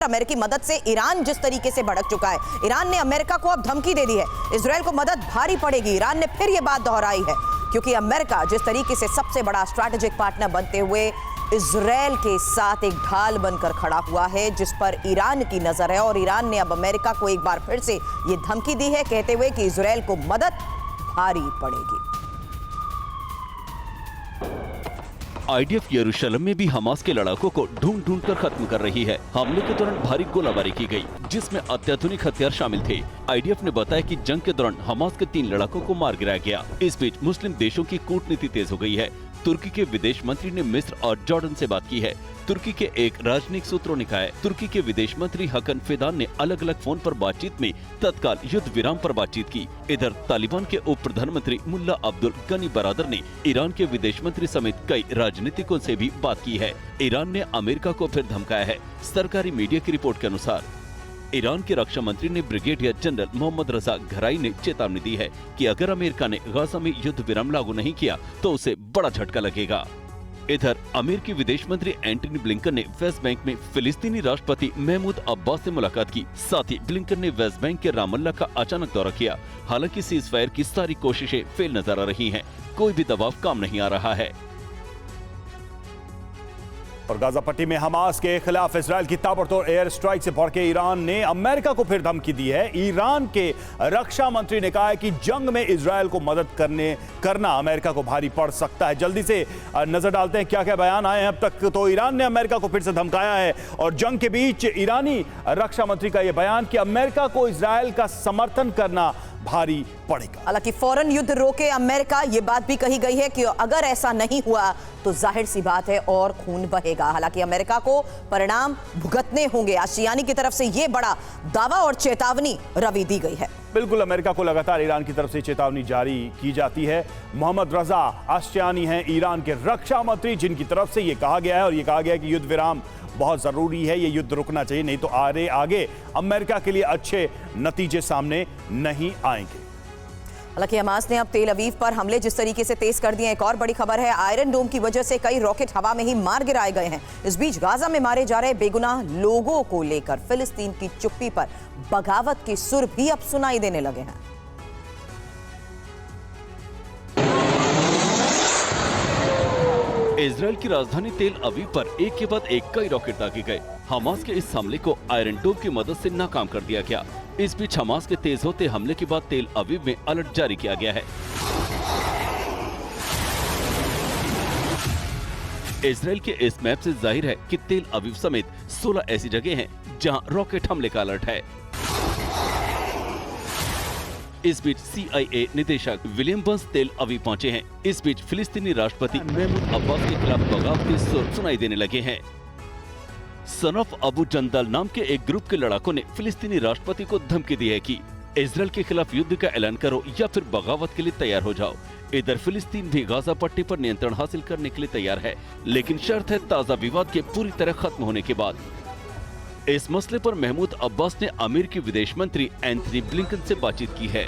अमेरिकी मदद से ईरान जिस तरीके से भड़क चुका है, ईरान ने अमेरिका को अब धमकी दे दी है, इजरायल को मदद भारी पड़ेगी। ईरान ने फिर यह बात दोहराई है क्योंकि अमेरिका जिस तरीके से सबसे बड़ा स्ट्रैटेजिक पार्टनर बनते हुए इजरायल के साथ एक ढाल बनकर खड़ा हुआ है, जिस पर ईरान की नजर है। और ईरान ने अब अमेरिका को एक बार फिर से यह धमकी दी है, कहते हुए कि इजरायल को मदद भारी पड़ेगी। आईडीएफ यरूशलेम में भी हमास के लड़ाकों को ढूंढ ढूंढ कर खत्म कर रही है। हमले के दौरान भारी गोलाबारी की गई, जिसमें अत्याधुनिक हथियार शामिल थे। आईडीएफ ने बताया कि जंग के दौरान हमास के 3 लड़ाकों को मार गिराया गया। इस बीच मुस्लिम देशों की कूटनीति तेज हो गई है। तुर्की के विदेश मंत्री ने मिस्र और जॉर्डन से बात की है। तुर्की के एक राजनयिक सूत्रों ने कहा है, तुर्की के विदेश मंत्री हकन फिदान ने अलग अलग फोन पर बातचीत में तत्काल युद्ध विराम पर बातचीत की। इधर तालिबान के उप प्रधानमंत्री मुल्ला अब्दुल गनी बरादर ने ईरान के विदेश मंत्री समेत कई राजनीतिकों से भी बात की है। ईरान ने अमेरिका को फिर धमकाया है। सरकारी मीडिया की रिपोर्ट के अनुसार ईरान के रक्षा मंत्री ने ब्रिगेडियर जनरल मोहम्मद रजा घराई ने चेतावनी दी है कि अगर अमेरिका ने गाजा में युद्ध विराम लागू नहीं किया तो उसे बड़ा झटका लगेगा। इधर अमेरिकी विदेश मंत्री एंटनी ब्लिंकन ने वेस्ट बैंक में फिलिस्तीनी राष्ट्रपति महमूद अब्बास से मुलाकात की। साथ ही ब्लिंकन ने वेस्ट बैंक के रामल्ला का अचानक दौरा किया। हालांकि सीज फायर की सारी कोशिशें फेल नजर आ रही हैं। कोई भी दबाव काम नहीं आ रहा है। और गाजा पट्टी में हमास के खिलाफ इजरायल की ताबड़तोड़ एयर स्ट्राइक से भड़के ईरान ने अमेरिका को फिर धमकी दी है। ईरान के रक्षा मंत्री ने कहा है कि जंग में इजरायल को मदद करना अमेरिका को भारी पड़ सकता है। जल्दी से नजर डालते हैं क्या क्या बयान आए हैं अब तक। तो ईरान ने अमेरिका को फिर से धमकाया है और जंग के बीच ईरानी रक्षा मंत्री का यह बयान कि अमेरिका को इजरायल का समर्थन करना भारी पड़ेगा। हालांकि फौरन युद्ध रोके अमेरिका, ये बात भी कही गई है कि अगर ऐसा नहीं हुआ तो जाहिर सी बात है और खून बहेगा। हालांकि अमेरिका को परिणाम भुगतने होंगे। आशियानी की तरफ से ये बड़ा दावा और चेतावनी रवि दी गई है। बिल्कुल, अमेरिका को लगातार ईरान की तरफ से चेतावनी जारी की जाती है। मोहम्मद रजा आशियानी हैं ईरान के रक्षा मंत्री, जिनकी तरफ से ये कहा गया है और ये कहा गया है कि युद्ध विराम बहुत जरूरी है, ये युद्ध रुकना चाहिए, नहीं तो आगे अमेरिका के लिए अच्छे नतीजे सामने नहीं आएंगे। हालांकि हमास ने अब तेल अवीव पर हमले जिस तरीके से तेज कर दिए। एक और बड़ी खबर है, आयरन डोम की वजह से कई रॉकेट हवा में ही मार गिराए गए हैं। इस बीच गाजा में मारे जा रहे बेगुनाह लोगों को लेकर फिलिस्तीन की चुप्पी पर बगावत के सुर भी अब सुनाई देने लगे हैं। इजरायल की राजधानी तेल अवीव पर एक के बाद एक कई रॉकेट दागे गए। हमास के इस हमले को आयरन डोम की मदद से नाकाम कर दिया गया। इस बीच हमास के तेज होते हमले के बाद तेल अवीव में अलर्ट जारी किया गया है। इजरायल के इस मैप से जाहिर है कि तेल अवीव समेत 16 ऐसी जगह हैं जहां रॉकेट हमले का अलर्ट है। इस बीच CIA निदेशक विलियम बर्न्स तेल अवीव पहुंचे हैं। इस बीच फिलिस्तीनी राष्ट्रपति महमूद अब्बास के खिलाफ बगावत के सुर सुनाई देने लगे हैं। सन ऑफ अबू जंदाल नाम के एक ग्रुप के लड़ाकों ने फिलिस्तीनी राष्ट्रपति को धमकी दी है कि इजरायल के खिलाफ युद्ध का ऐलान करो या फिर बगावत के लिए तैयार हो जाओ। इधर फिलिस्तीन भी गाजा पट्टी पर नियंत्रण हासिल करने के लिए तैयार है, लेकिन शर्त है ताजा विवाद के पूरी तरह खत्म होने के बाद। इस मसले पर महमूद अब्बास ने अमेरिकी विदेश मंत्री एंथनी ब्लिंकन से बातचीत की है।